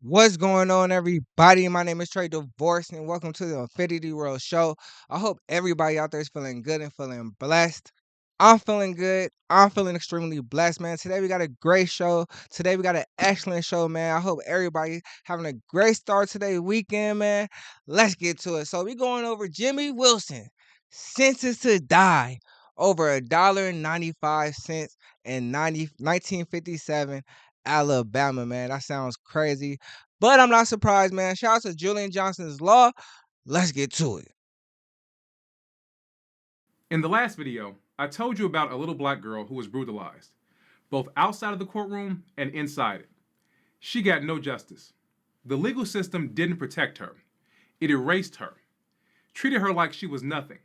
What's going on, everybody? My name is Trey Divorce, and welcome to the Infinity World Show. I hope everybody out there is feeling good and feeling blessed. I'm feeling good. I'm feeling extremely blessed, man. Today we got a great show. Today we got an excellent show, man. I hope everybody having a great start today weekend, man. Let's get to it. So we going over Jimmy Wilson, sentenced to die over $1.95 in 1957. Alabama, man. That sounds crazy. But I'm not surprised, man. Shout out to Julian Johnson's Law. Let's get to it. In the last video, I told you about a little black girl who was brutalized, both outside of the courtroom and inside it. She got no justice. The legal system didn't protect her. It erased her, treated her like she was nothing.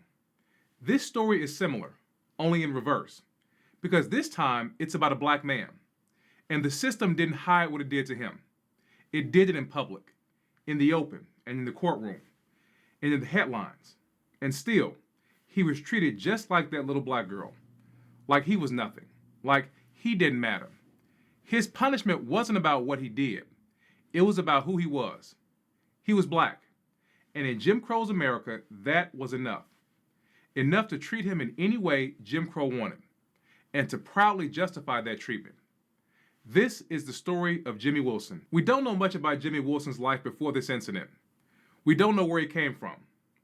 This story is similar, only in reverse, because this time it's about a black man, and the system didn't hide what it did to him. It did it in public, in the open, and in the courtroom, and in the headlines. And still, he was treated just like that little black girl, like he was nothing, like he didn't matter. His punishment wasn't about what he did, it was about who he was. He was black, and in Jim Crow's America, that was enough. Enough to treat him in any way Jim Crow wanted, and to proudly justify that treatment. This is the story of Jimmy Wilson. We don't know much about Jimmy Wilson's life before this incident. We don't know where he came from,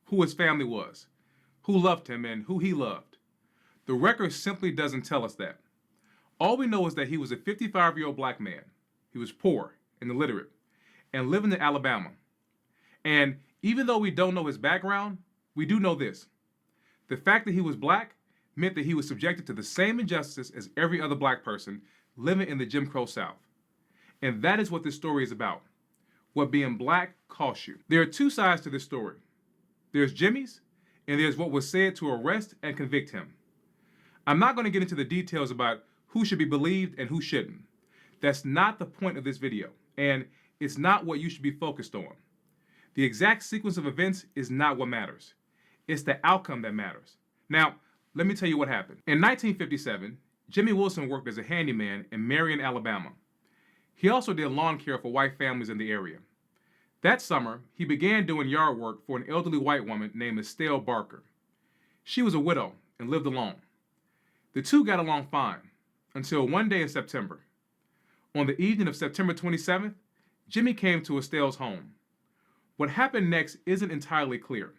who his family was, who loved him, and who he loved. The record simply doesn't tell us that. All we know is that he was a 55-year-old black man. He was poor and illiterate and living in Alabama. And even though we don't know his background, we do know this. The fact that he was black meant that he was subjected to the same injustice as every other black person living in the Jim Crow South. And that is what this story is about. What being black costs you. There are two sides to this story. There's Jimmy's, and there's what was said to arrest and convict him. I'm not going to get into the details about who should be believed and who shouldn't. That's not the point of this video, and it's not what you should be focused on. The exact sequence of events is not what matters. It's the outcome that matters. Now, let me tell you what happened. In 1957, Jimmy Wilson worked as a handyman in Marion, Alabama. He also did lawn care for white families in the area. That summer, he began doing yard work for an elderly white woman named Estelle Barker. She was a widow and lived alone. The two got along fine, until one day in September. On the evening of September 27th, Jimmy came to Estelle's home. What happened next isn't entirely clear.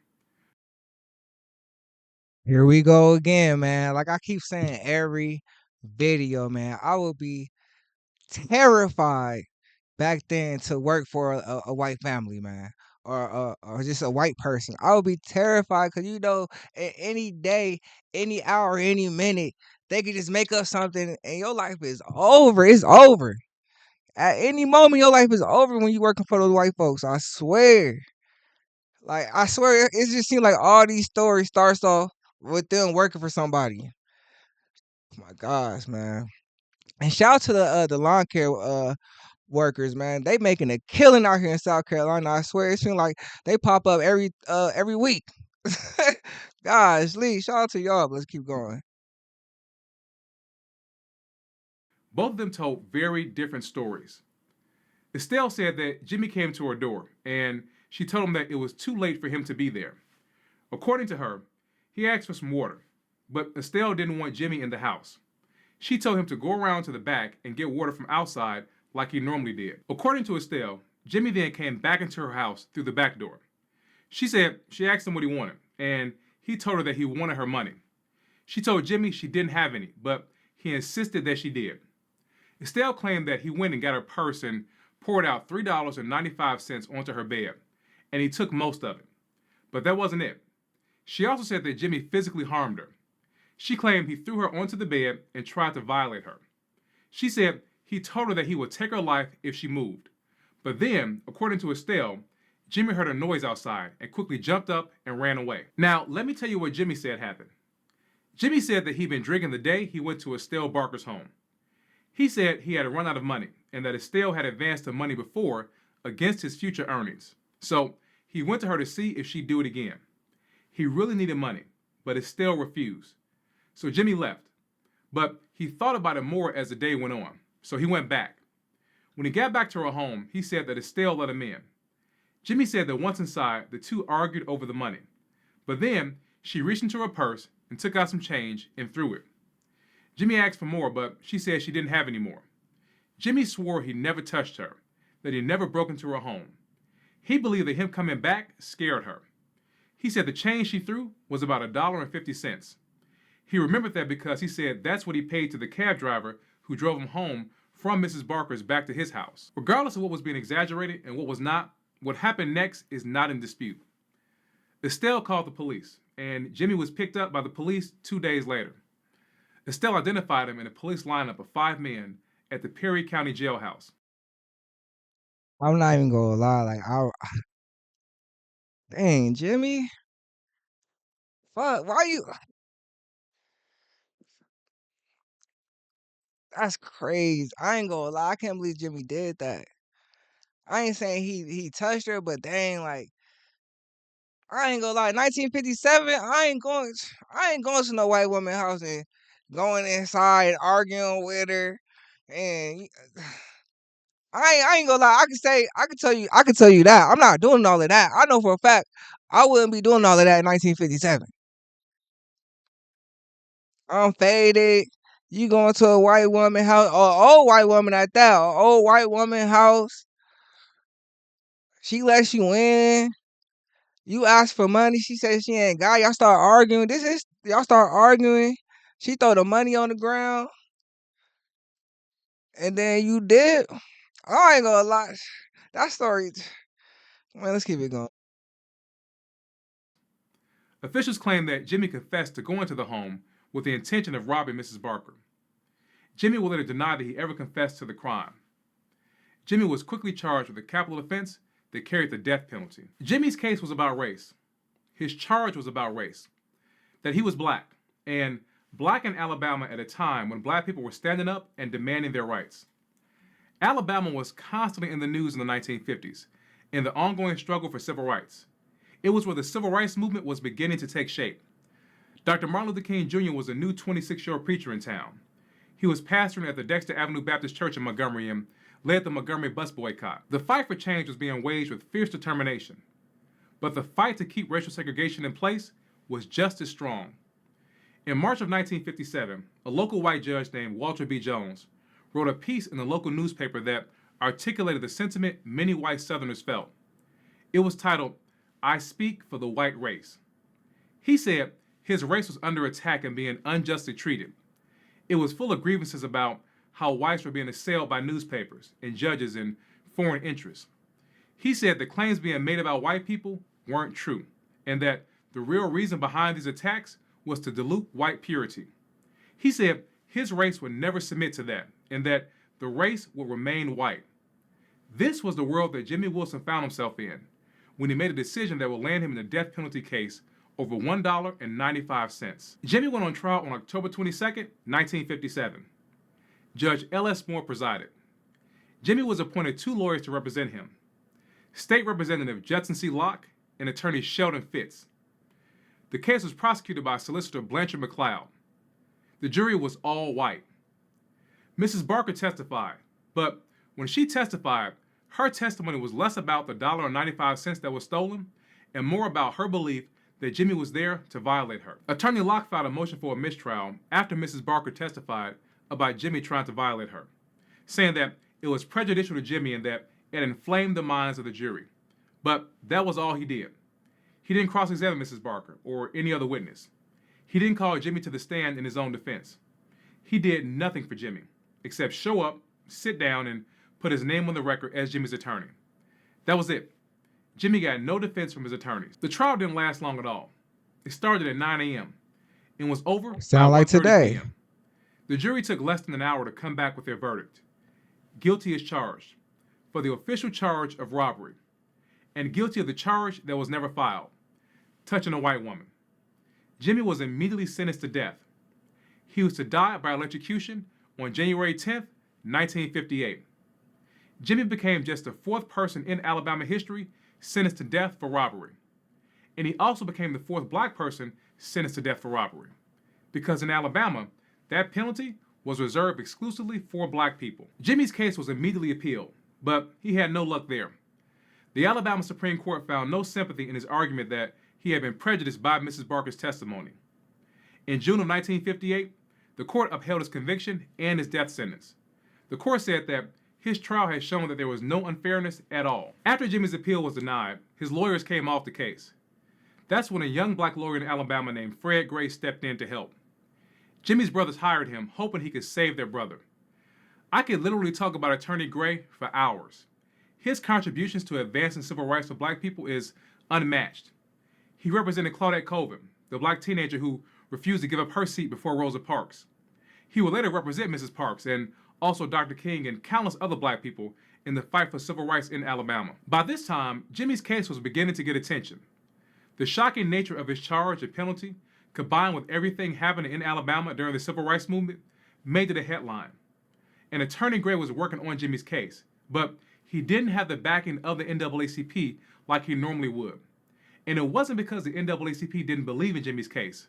Here we go again, man. Like I keep saying every video, man. I would be terrified back then to work for a white family, man. Or just a white person. I would be terrified because any day, any hour, any minute, they could just make up something and your life is over. It's over. At any moment, your life is over when you working for those white folks. I swear. Like I swear, it just seems like all these stories starts off with them working for somebody. Oh my gosh, man! And shout out to the lawn care workers, man. They making a killing out here in South Carolina. I swear, it seems like they pop up every week. Gosh, Lee, shout out to y'all. But let's keep going. Both of them told very different stories. Estelle said that Jimmy came to her door and she told him that it was too late for him to be there. According to her, he asked for some water, but Estelle didn't want Jimmy in the house. She told him to go around to the back and get water from outside like he normally did. According to Estelle, Jimmy then came back into her house through the back door. She said she asked him what he wanted, and he told her that he wanted her money. She told Jimmy she didn't have any, but he insisted that she did. Estelle claimed that he went and got her purse and poured out $3.95 onto her bed, and he took most of it. But that wasn't it. She also said that Jimmy physically harmed her. She claimed he threw her onto the bed and tried to violate her. She said he told her that he would take her life if she moved. But then, according to Estelle, Jimmy heard a noise outside and quickly jumped up and ran away. Now, let me tell you what Jimmy said happened. Jimmy said that he'd been drinking the day he went to Estelle Barker's home. He said he had run out of money and that Estelle had advanced the money before against his future earnings. So he went to her to see if she'd do it again. He really needed money, but Estelle refused. So Jimmy left. But he thought about it more as the day went on, so he went back. When he got back to her home, he said that Estelle let him in. Jimmy said that once inside, the two argued over the money. But then, she reached into her purse and took out some change and threw it. Jimmy asked for more, but she said she didn't have any more. Jimmy swore he never touched her, that he never broke into her home. He believed that him coming back scared her. He said the change she threw was about $1.50. He remembered that because he said that's what he paid to the cab driver who drove him home from Mrs. Barker's back to his house. Regardless of what was being exaggerated and what was not, what happened next is not in dispute. Estelle called the police, and Jimmy was picked up by the police 2 days later. Estelle identified him in a police lineup of 5 men at the Perry County jailhouse. I'm not even gonna lie, like dang, Jimmy, fuck, why you? That's crazy. I ain't gonna lie, I can't believe Jimmy did that. I ain't saying he touched her, but dang, like I ain't gonna lie, 1957, I ain't going to no white woman house and going inside arguing with her, and I ain't gonna lie. I can tell you that I'm not doing all of that. I know for a fact I wouldn't be doing all of that in 1957. I'm faded. You going to a white woman house, or old white woman at that, or old white woman house. She lets you in. You ask for money. She says she ain't got. Y'all start arguing. Y'all start arguing. She throw the money on the ground, and then you did. I ain't gonna lie. That story, man. Let's keep it going. Officials claim that Jimmy confessed to going to the home with the intention of robbing Mrs. Barker. Jimmy will later deny that he ever confessed to the crime. Jimmy was quickly charged with a capital offense that carried the death penalty. Jimmy's case was about race. His charge was about race, that he was black, and black in Alabama at a time when black people were standing up and demanding their rights. Alabama was constantly in the news in the 1950s, in the ongoing struggle for civil rights. It was where the civil rights movement was beginning to take shape. Dr. Martin Luther King Jr. was a new 26-year-old preacher in town. He was pastoring at the Dexter Avenue Baptist Church in Montgomery and led the Montgomery bus boycott. The fight for change was being waged with fierce determination. But the fight to keep racial segregation in place was just as strong. In March of 1957, a local white judge named Walter B. Jones wrote a piece in the local newspaper that articulated the sentiment many white Southerners felt. It was titled, "I Speak for the White Race." He said his race was under attack and being unjustly treated. It was full of grievances about how whites were being assailed by newspapers and judges and foreign interests. He said the claims being made about white people weren't true, and that the real reason behind these attacks was to dilute white purity. He said his race would never submit to that, and that the race would remain white. This was the world that Jimmy Wilson found himself in when he made a decision that would land him in a death penalty case over $1.95. Jimmy went on trial on October 22, 1957. Judge L.S. Moore presided. Jimmy was appointed 2 lawyers to represent him: State Representative Judson C. Locke and attorney Sheldon Fitz. The case was prosecuted by Solicitor Blanchard McLeod. The jury was all white. Mrs. Barker testified, but when she testified, her testimony was less about the $1.95 that was stolen and more about her belief that Jimmy was there to violate her. Attorney Locke filed a motion for a mistrial after Mrs. Barker testified about Jimmy trying to violate her, saying that it was prejudicial to Jimmy and that it inflamed the minds of the jury. But that was all he did. He didn't cross-examine Mrs. Barker or any other witness. He didn't call Jimmy to the stand in his own defense. He did nothing for Jimmy, except show up, sit down, and put his name on the record as Jimmy's attorney. That was it. Jimmy got no defense from his attorneys. The trial didn't last long at all. It started at 9 a.m. and was over by Sound like 1:30 today. p.m. The jury took less than an hour to come back with their verdict. Guilty as charged, for the official charge of robbery, and guilty of the charge that was never filed, touching a white woman. Jimmy was immediately sentenced to death. He was to die by electrocution on January 10, 1958. Jimmy became just the 4th person in Alabama history sentenced to death for robbery. And he also became the 4th black person sentenced to death for robbery. Because in Alabama, that penalty was reserved exclusively for black people. Jimmy's case was immediately appealed, but he had no luck there. The Alabama Supreme Court found no sympathy in his argument that he had been prejudiced by Mrs. Barker's testimony. In June of 1958, the court upheld his conviction and his death sentence. The court said that his trial had shown that there was no unfairness at all. After Jimmy's appeal was denied, his lawyers came off the case. That's when a young black lawyer in Alabama named Fred Gray stepped in to help. Jimmy's brothers hired him, hoping he could save their brother. I could literally talk about Attorney Gray for hours. His contributions to advancing civil rights for black people is unmatched. He represented Claudette Colvin, the black teenager who refused to give up her seat before Rosa Parks. He would later represent Mrs. Parks and also Dr. King and countless other black people in the fight for civil rights in Alabama. By this time, Jimmy's case was beginning to get attention. The shocking nature of his charge and penalty, combined with everything happening in Alabama during the civil rights movement, made it a headline. And Attorney Gray was working on Jimmy's case, but he didn't have the backing of the NAACP like he normally would. And it wasn't because the NAACP didn't believe in Jimmy's case.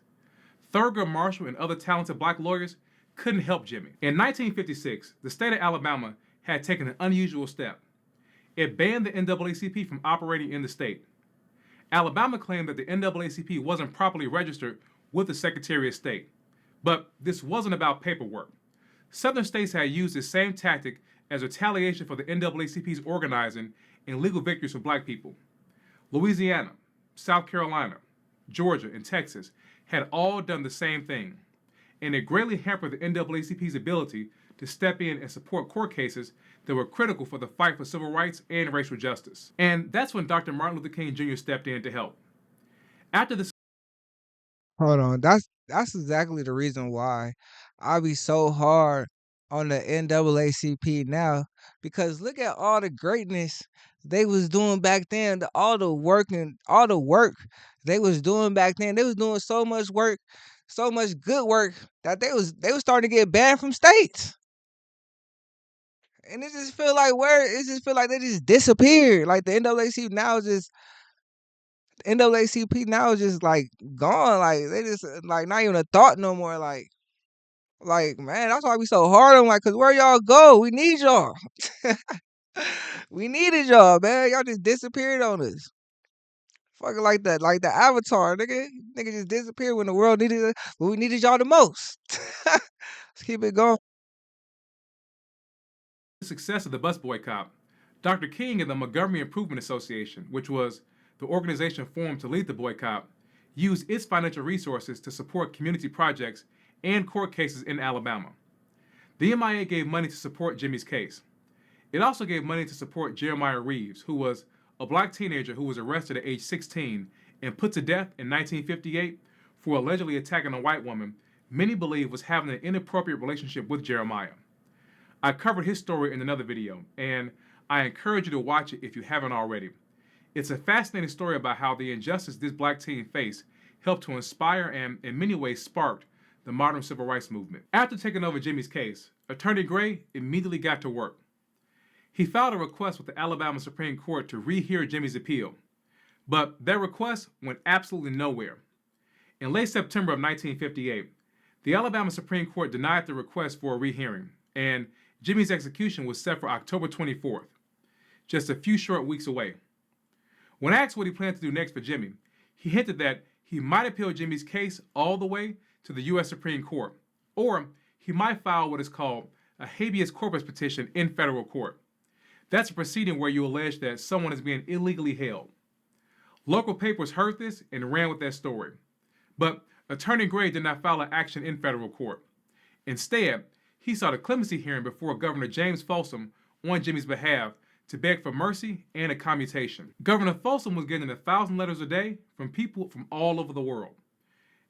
Thurgood Marshall and other talented black lawyers couldn't help Jimmy. In 1956, the state of Alabama had taken an unusual step. It banned the NAACP from operating in the state. Alabama claimed that the NAACP wasn't properly registered with the Secretary of State. But this wasn't about paperwork. Southern states had used this same tactic as retaliation for the NAACP's organizing and legal victories for black people. Louisiana, South Carolina, Georgia, and Texas had all done the same thing, and it greatly hampered the NAACP's ability to step in and support court cases that were critical for the fight for civil rights and racial justice. And that's when Dr. Martin Luther King Jr. stepped in to help. After the Hold on. That's exactly the reason why I be so hard on the NAACP now, because look at all the greatness they was doing back then, all the work and all the work they was doing back then. They was doing so much work, so much good work that they was starting to get banned from states. And it just feel like they just disappeared. Like the NAACP now is just like gone. Like they just like not even a thought no more. Like man, that's why we so hard on like, cause where y'all go? We need y'all. We needed y'all, man. Y'all just disappeared on us. Fucking like that, like the Avatar, nigga. Nigga just disappeared when the world needed it, when we needed y'all the most. Let's keep it going. success of the bus boycott, Dr. King and the Montgomery Improvement Association, which was the organization formed to lead the boycott, used its financial resources to support community projects and court cases in Alabama. The MIA gave money to support Jimmy's case. It also gave money to support Jeremiah Reeves, who was a black teenager who was arrested at age 16 and put to death in 1958 for allegedly attacking a white woman many believe was having an inappropriate relationship with Jeremiah. I covered his story in another video, and I encourage you to watch it if you haven't already. It's a fascinating story about how the injustice this black teen faced helped to inspire and, in many ways, sparked the modern civil rights movement. After taking over Jimmy's case, Attorney Gray immediately got to work. He filed a request with the Alabama Supreme Court to rehear Jimmy's appeal, but that request went absolutely nowhere. In late September of 1958, the Alabama Supreme Court denied the request for a rehearing, and Jimmy's execution was set for October 24th, just a few short weeks away. When asked what he planned to do next for Jimmy, he hinted that he might appeal Jimmy's case all the way to the U.S. Supreme Court, or he might file what is called a habeas corpus petition in federal court. That's a proceeding where you allege that someone is being illegally held. Local papers heard this and ran with that story. But Attorney Gray did not file an action in federal court. Instead, he sought a clemency hearing before Governor James Folsom on Jimmy's behalf to beg for mercy and a commutation. Governor Folsom was getting 1,000 letters a day from people from all over the world,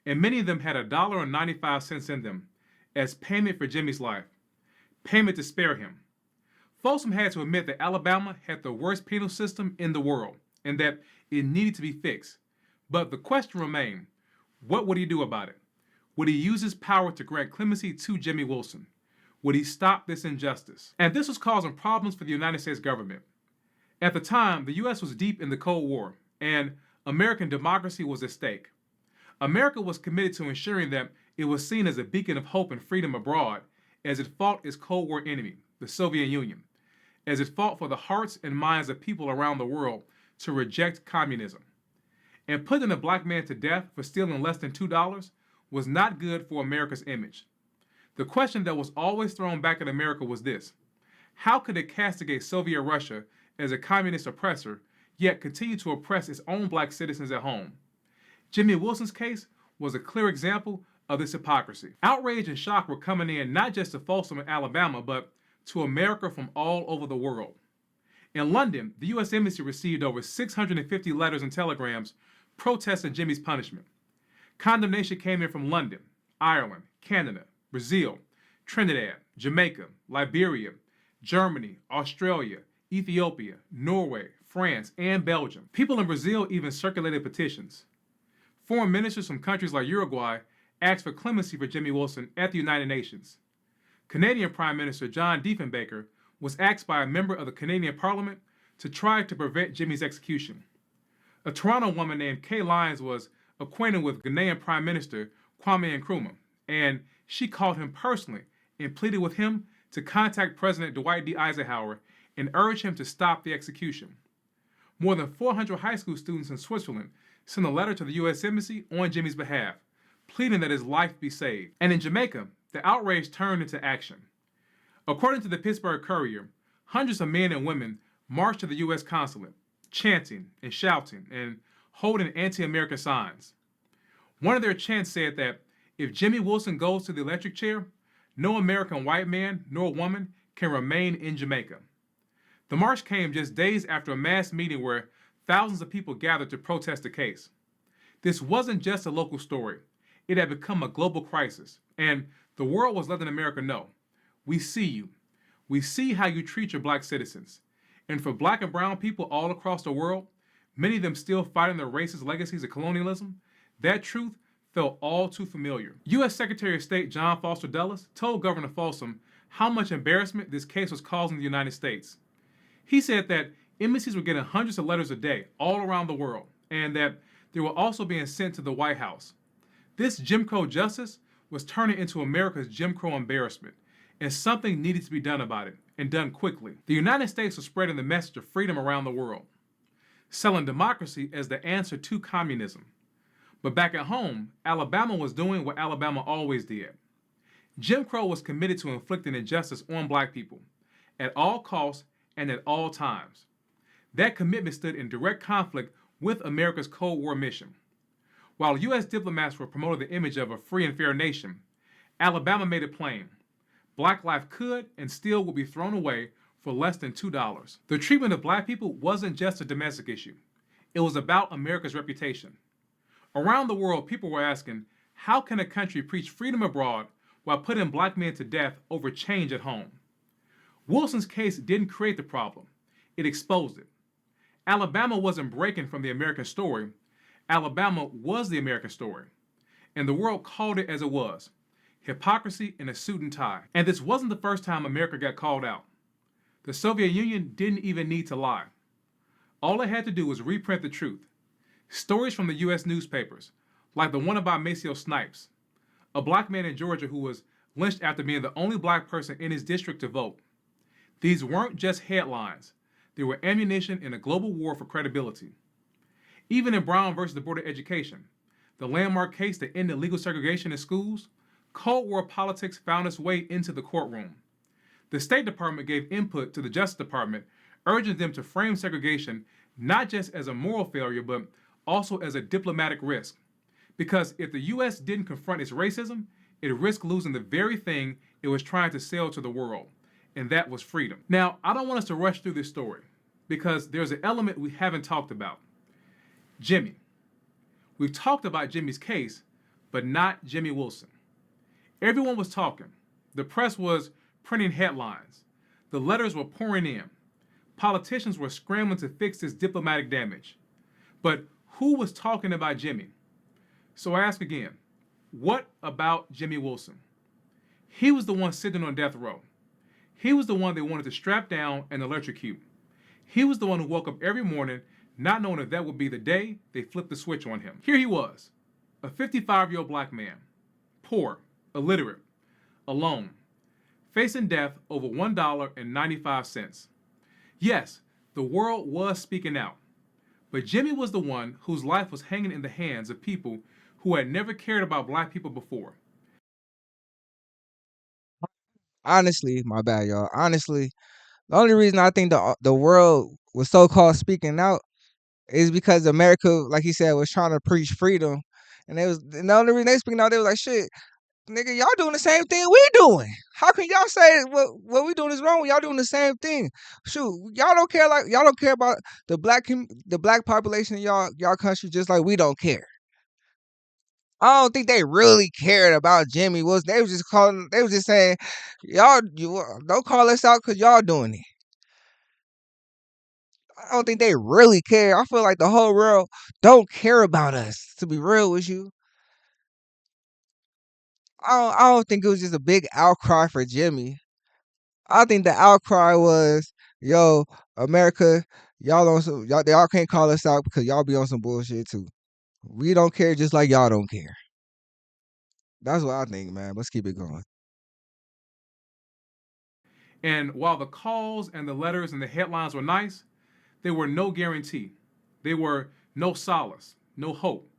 and many of them had $1.95 in them as payment for Jimmy's life, payment to spare him. Folsom had to admit that Alabama had the worst penal system in the world and that it needed to be fixed. But the question remained, what would he do about it? Would he use his power to grant clemency to Jimmy Wilson? Would he stop this injustice? And this was causing problems for the United States government. At the time, the U.S. was deep in the Cold War, and American democracy was at stake. America was committed to ensuring that it was seen as a beacon of hope and freedom abroad, as it fought its Cold War enemy, the Soviet Union, as it fought for the hearts and minds of people around the world to reject communism. And putting a black man to death for stealing less than $2 was not good for America's image. The question that was always thrown back at America was this: how could it castigate Soviet Russia as a communist oppressor, yet continue to oppress its own black citizens at home? Jimmy Wilson's case was a clear example of this hypocrisy. Outrage and shock were coming in not just to Folsom, Alabama, but to America from all over the world. In London, the U.S. Embassy received over 650 letters and telegrams protesting Jimmy's punishment. Condemnation came in from London, Ireland, Canada, Brazil, Trinidad, Jamaica, Liberia, Germany, Australia, Ethiopia, Norway, France, and Belgium. People in Brazil even circulated petitions. Foreign ministers from countries like Uruguay asked for clemency for Jimmy Wilson at the United Nations. Canadian Prime Minister John Diefenbaker was asked by a member of the Canadian Parliament to try to prevent Jimmy's execution. A Toronto woman named Kay Lyons was acquainted with Ghanaian Prime Minister Kwame Nkrumah, and she called him personally and pleaded with him to contact President Dwight D. Eisenhower and urge him to stop the execution. More than 400 high school students in Switzerland sent a letter to the U.S. Embassy on Jimmy's behalf, pleading that his life be saved. And in Jamaica, the outrage turned into action. According to the Pittsburgh Courier, hundreds of men and women marched to the U.S. consulate, chanting and shouting and holding anti-American signs. One of their chants said that if Jimmy Wilson goes to the electric chair, no American white man nor woman can remain in Jamaica. The march came just days after a mass meeting where thousands of people gathered to protest the case. This wasn't just a local story. It had become a global crisis, and the world was letting America know, we see you. We see how you treat your black citizens. And for black and brown people all across the world, many of them still fighting the racist legacies of colonialism, that truth felt all too familiar. U.S. Secretary of State John Foster Dulles told Governor Folsom how much embarrassment this case was causing the United States. He said that embassies were getting hundreds of letters a day all around the world, and that they were also being sent to the White House. This Jim Crow justice was turning into America's Jim Crow embarrassment, and something needed to be done about it, and done quickly. The United States was spreading the message of freedom around the world, selling democracy as the answer to communism. But back at home, Alabama was doing what Alabama always did. Jim Crow was committed to inflicting injustice on black people, at all costs and at all times. That commitment stood in direct conflict with America's Cold War mission. While U.S. diplomats were promoting the image of a free and fair nation, Alabama made it plain: black life could and still would be thrown away for less than $2. The treatment of black people wasn't just a domestic issue. It was about America's reputation. Around the world, people were asking, how can a country preach freedom abroad while putting black men to death over change at home? Wilson's case didn't create the problem. It exposed it. Alabama wasn't breaking from the American story. Alabama was the American story. And the world called it as it was: hypocrisy in a suit and tie. And this wasn't the first time America got called out. The Soviet Union didn't even need to lie. All it had to do was reprint the truth. Stories from the U.S. newspapers, like the one about Maceo Snipes, a black man in Georgia who was lynched after being the only black person in his district to vote. These weren't just headlines. They were ammunition in a global war for credibility. Even in Brown versus the Board of Education, the landmark case that ended legal segregation in schools, Cold War politics found its way into the courtroom. The State Department gave input to the Justice Department, urging them to frame segregation not just as a moral failure, but also as a diplomatic risk. Because if the U.S. didn't confront its racism, it risked losing the very thing it was trying to sell to the world, and that was freedom. Now, I don't want us to rush through this story, because there's an element we haven't talked about. Jimmy. We've talked about Jimmy's case, but not Jimmy Wilson. Everyone was talking. The press was printing headlines. The letters were pouring in. Politicians were scrambling to fix this diplomatic damage. But who was talking about Jimmy? So I ask again, what about Jimmy Wilson? He was the one sitting on death row. He was the one they wanted to strap down and electrocute. He was the one who woke up every morning not knowing if that would be the day they flipped the switch on him. Here he was, a 55-year-old black man, poor, illiterate, alone, facing death over $1.95. Yes, the world was speaking out, but Jimmy was the one whose life was hanging in the hands of people who had never cared about black people before. Honestly, my bad, y'all. Honestly, the only reason I think the world was so called speaking out is because America, like he said, was trying to preach freedom, and the only reason they speaking out, they was like, shit, nigga, y'all doing the same thing we doing. How can y'all say what we doing is wrong when y'all doing the same thing? Shoot, y'all don't care about the black population in y'all country just like we don't care. I don't think they really cared about Jimmy Wilson. They was just saying, y'all don't call us out because y'all doing it. I don't think they really care. I feel like the whole world don't care about us, to be real with you. I don't think it was just a big outcry for Jimmy. I think the outcry was, yo, America, y'all can't call us out because y'all be on some bullshit too. We don't care just like y'all don't care. That's what I think, man. Let's keep it going. And while the calls and the letters and the headlines were nice, they were no guarantee. They were no solace, no hope.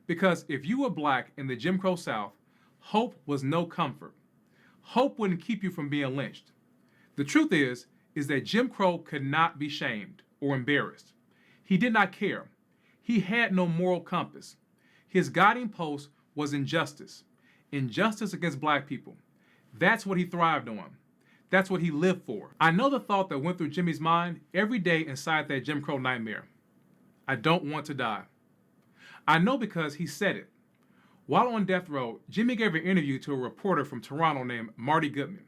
Because if you were black in the Jim Crow South, hope was no comfort. Hope wouldn't keep you from being lynched. The truth is that Jim Crow could not be shamed or embarrassed. He did not care. He had no moral compass. His guiding post was injustice. Injustice against black people. That's what he thrived on. That's what he lived for. I know the thought that went through Jimmy's mind every day inside that Jim Crow nightmare. I don't want to die. I know because he said it. While on death row, Jimmy gave an interview to a reporter from Toronto named Marty Goodman.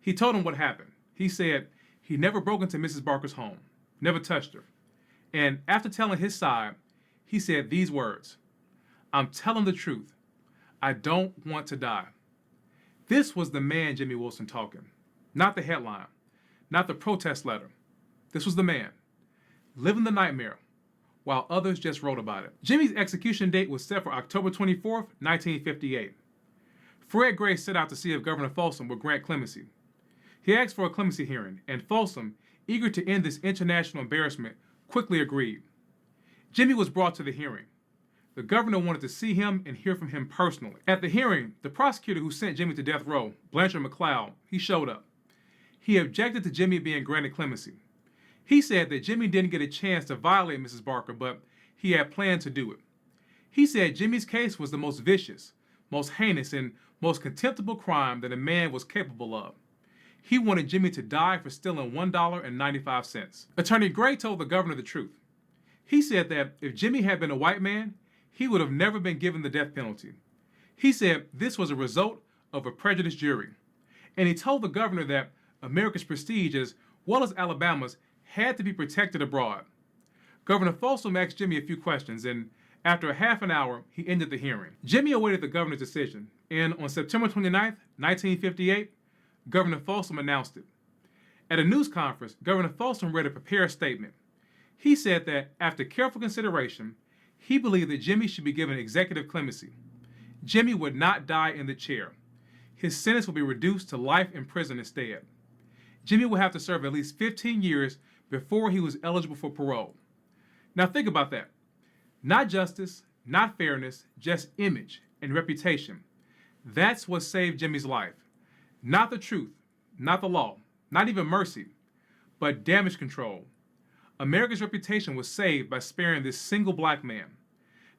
He told him what happened. He said he never broke into Mrs. Barker's home, never touched her. And after telling his side, he said these words: I'm telling the truth. I don't want to die. This was the man, Jimmy Wilson, talking. Not the headline, not the protest letter. This was the man, living the nightmare, while others just wrote about it. Jimmy's execution date was set for October 24th, 1958. Fred Gray set out to see if Governor Folsom would grant clemency. He asked for a clemency hearing, and Folsom, eager to end this international embarrassment, quickly agreed. Jimmy was brought to the hearing. The governor wanted to see him and hear from him personally. At the hearing, the prosecutor who sent Jimmy to death row, Blanchard McLeod, he showed up. He objected to Jimmy being granted clemency. He said that Jimmy didn't get a chance to violate Mrs. Barker, but he had planned to do it. He said Jimmy's case was the most vicious, most heinous, and most contemptible crime that a man was capable of. He wanted Jimmy to die for stealing $1.95. Attorney Gray told the governor the truth. He said that if Jimmy had been a white man, he would have never been given the death penalty. He said this was a result of a prejudiced jury. And he told the governor that America's prestige, as well as Alabama's, had to be protected abroad. Governor Folsom asked Jimmy a few questions, and after a half an hour, he ended the hearing. Jimmy awaited the governor's decision, and on September 29, 1958, Governor Folsom announced it. At a news conference, Governor Folsom read a prepared statement. He said that after careful consideration, he believed that Jimmy should be given executive clemency. Jimmy would not die in the chair. His sentence would be reduced to life in prison instead. Jimmy would have to serve at least 15 years before he was eligible for parole. Now think about that. Not justice, not fairness, just image and reputation. That's what saved Jimmy's life. Not the truth, not the law, not even mercy, but damage control. America's reputation was saved by sparing this single black man.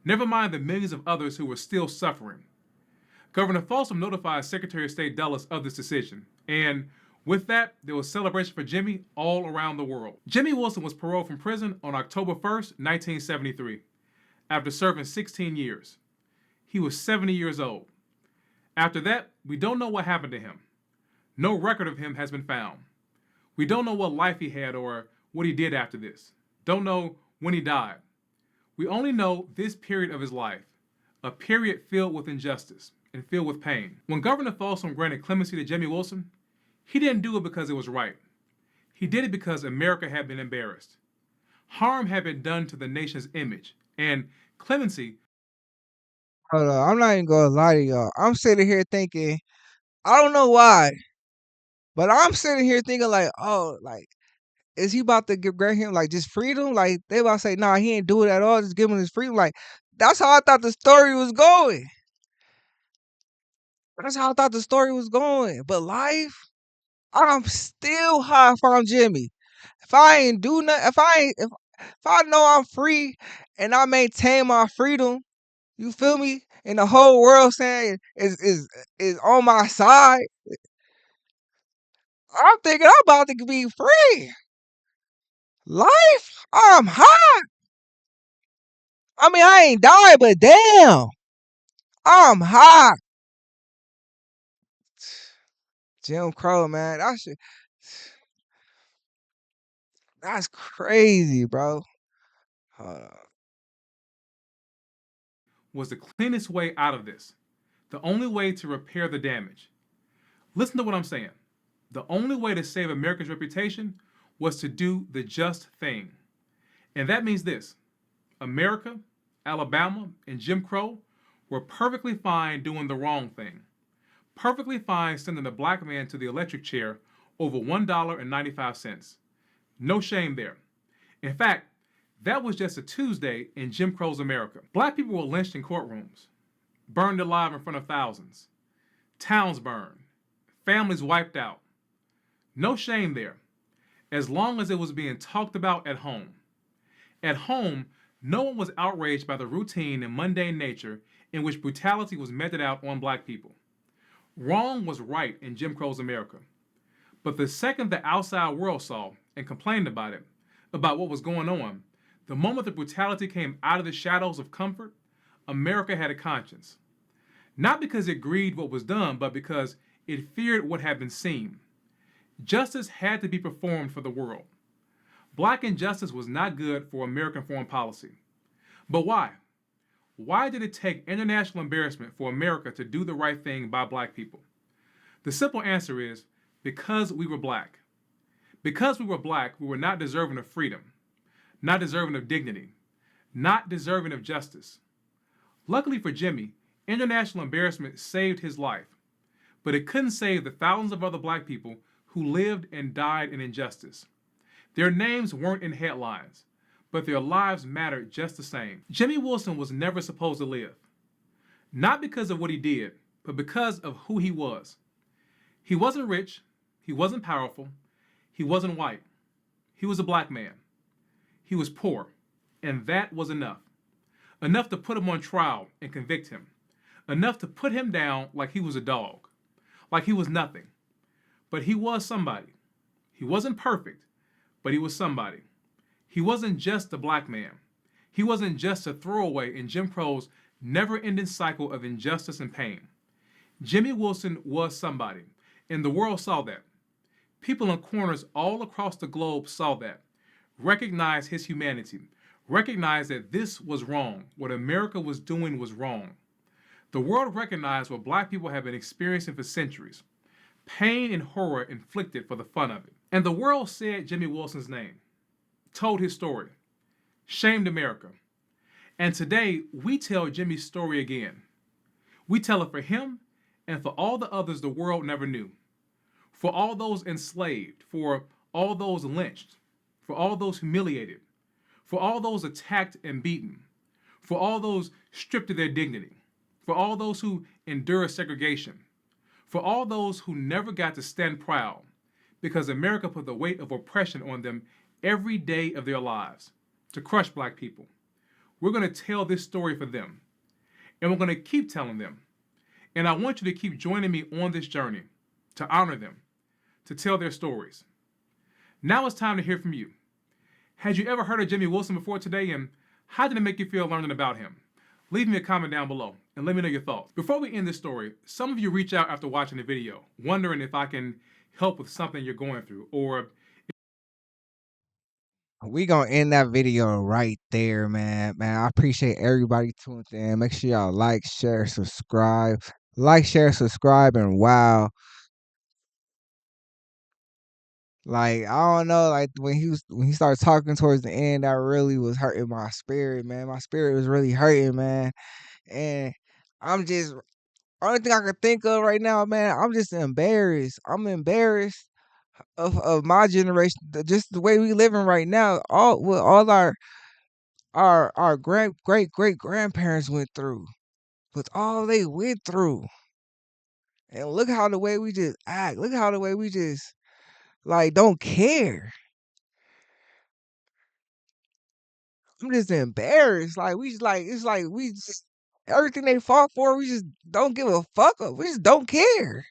Never mind the millions of others who were still suffering. Governor Folsom notified Secretary of State Dulles of this decision, and with that, there was celebration for Jimmy all around the world. Jimmy Wilson was paroled from prison on October 1st, 1973, after serving 16 years. He was 70 years old. After that, we don't know what happened to him. No record of him has been found. We don't know what life he had or what he did after this. Don't know when he died. We only know this period of his life, a period filled with injustice and filled with pain. When Governor Folsom granted clemency to Jimmy Wilson, he didn't do it because it was right. He did it because America had been embarrassed. Harm had been done to the nation's image, and clemency. Hold on, I'm not even gonna lie to y'all. I'm sitting here thinking, I don't know why. But I'm sitting here thinking like, oh, like, is he about to grant him like just freedom? Like they about to say, nah, he ain't do it at all. Just give him his freedom. Like that's how I thought the story was going. That's how I thought the story was going. But life, I'm still high from Jimmy. If I ain't do nothing, if I know I'm free and I maintain my freedom, you feel me? And the whole world saying is on my side. I'm thinking I'm about to be free. Life, I'm high. I mean, I ain't died, but damn, I'm high. Jim Crow, man, that's crazy, bro. Hold on. Was the cleanest way out of this, the only way to repair the damage. Listen to what I'm saying. The only way to save America's reputation was to do the just thing. And that means this: America, Alabama, and Jim Crow were perfectly fine doing the wrong thing. Perfectly fine sending a black man to the electric chair over $1.95. No shame there. In fact, that was just a Tuesday in Jim Crow's America. Black people were lynched in courtrooms, burned alive in front of thousands, towns burned, families wiped out. No shame there, as long as it was being talked about at home. At home, no one was outraged by the routine and mundane nature in which brutality was meted out on black people. Wrong was right in Jim Crow's America. But the second the outside world saw and complained about it, about what was going on, the moment the brutality came out of the shadows of comfort, America had a conscience. Not because it grieved what was done, but because it feared what had been seen. Justice had to be performed for the world. Black injustice was not good for American foreign policy. But why? Why did it take international embarrassment for America to do the right thing by black people? The simple answer is because we were black. Because we were black, we were not deserving of freedom, not deserving of dignity, not deserving of justice. Luckily for Jimmy, international embarrassment saved his life, but it couldn't save the thousands of other black people who lived and died in injustice. Their names weren't in headlines, but their lives mattered just the same. Jimmy Wilson was never supposed to live, not because of what he did, but because of who he was. He wasn't rich, he wasn't powerful, he wasn't white. He was a black man. He was poor, and that was enough. Enough to put him on trial and convict him. Enough to put him down like he was a dog, like he was nothing. But he was somebody. He wasn't perfect, but he was somebody. He wasn't just a black man. He wasn't just a throwaway in Jim Crow's never-ending cycle of injustice and pain. Jimmy Wilson was somebody, and the world saw that. People in corners all across the globe saw that, recognized his humanity, recognized that this was wrong. What America was doing was wrong. The world recognized what black people have been experiencing for centuries, pain and horror inflicted for the fun of it. And the world said Jimmy Wilson's name, told his story, shamed America. And today, we tell Jimmy's story again. We tell it for him and for all the others the world never knew. For all those enslaved, for all those lynched, for all those humiliated, for all those attacked and beaten, for all those stripped of their dignity, for all those who endure segregation, for all those who never got to stand proud because America put the weight of oppression on them every day of their lives to crush black people. We're going to tell this story for them, and we're going to keep telling them. And I want you to keep joining me on this journey to honor them, to tell their stories. Now it's time to hear from you. Had you ever heard of Jimmy Wilson before today, and how did it make you feel learning about him? Leave me a comment down below and let me know your thoughts. Before we end this story, some of you reach out after watching the video, wondering if I can help with something you're going through, or We gonna end that video right there, man. Man, I appreciate everybody tuned in. Make sure y'all like, share, subscribe. Like, share, subscribe, and wow. Like, I don't know, like when he started talking towards the end, that really was hurting my spirit, man. My spirit was really hurting, man. And I'm just Only thing I can think of right now, man, I'm just embarrassed. I'm embarrassed of my generation, just the way we living right now. All what all our great great grandparents went through, with all they went through, and look how the way we just act. Look how the way we just like don't care. I'm just embarrassed. Like we just like it's like we just everything they fought for, we just don't give a fuck of. We just don't care.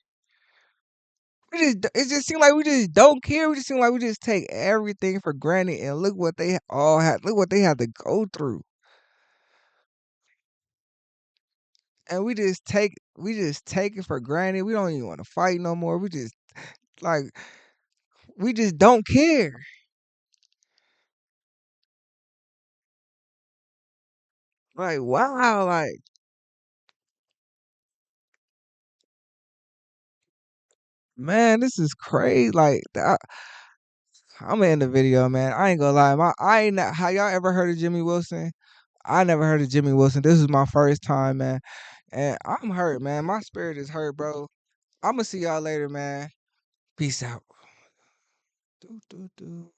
It just seems like we just don't care. We just seem like we just take everything for granted, and look what they all had. Look what they had to go through, and we just take it for granted. We don't even want to fight no more. We just like we just don't care. Like wow, like man, this is crazy. Like I'm gonna end the video, man. I ain't gonna lie. I ain't not, how y'all ever heard of Jimmy Wilson? I never heard of Jimmy Wilson. This is my first time, man. And I'm hurt, man. My spirit is hurt, bro. I'm gonna see y'all later, man. Peace out. Do, do, do.